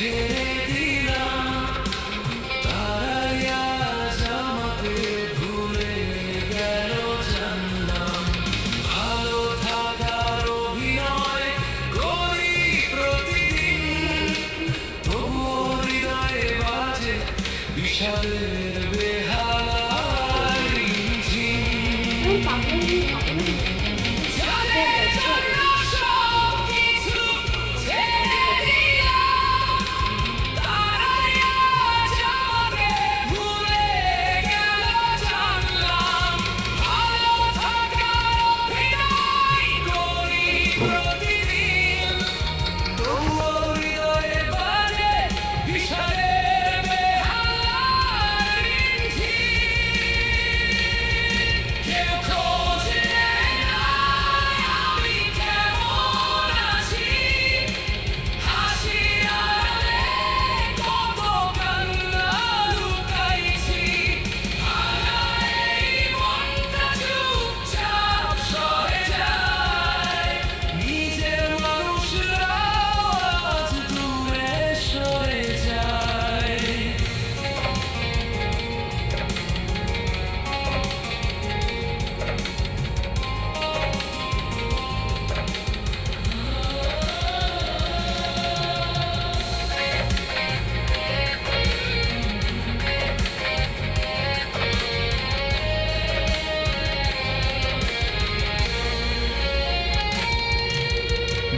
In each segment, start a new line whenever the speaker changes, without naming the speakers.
ছেড়ে দিলাম, তারাই আজ আমাকে ভুলে গেল জানলাম। ভালো থাকার অভিনয় করি প্রতিদিন, তবুও হৃদয়ে বাজে বিষাদের বেহালার রিমঝিম।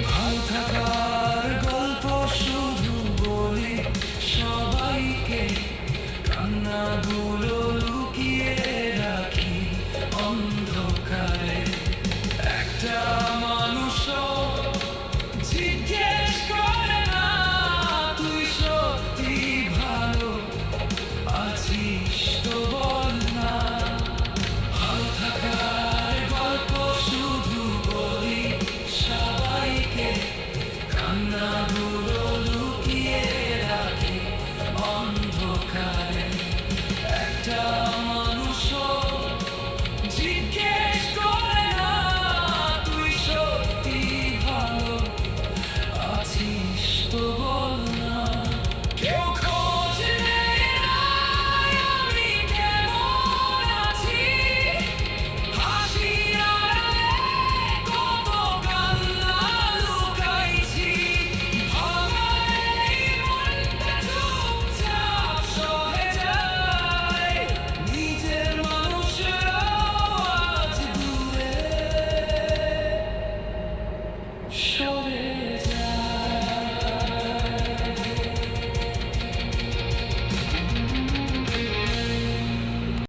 ভালো থাকার গল্প শুধু বলি সবাইকে, কান্নাগুলো লুকিয়ে রাখি অন্ধকারে। একটা মানুষও জিজ্ঞেস করে না তুই সত্যি ভালো আছিস তো বল না। ভালো থাকার গল্প শুধু বলি সবাইকে, কান্নাগুলো লুকিয়ে রাখি অন্ধকারে। একটা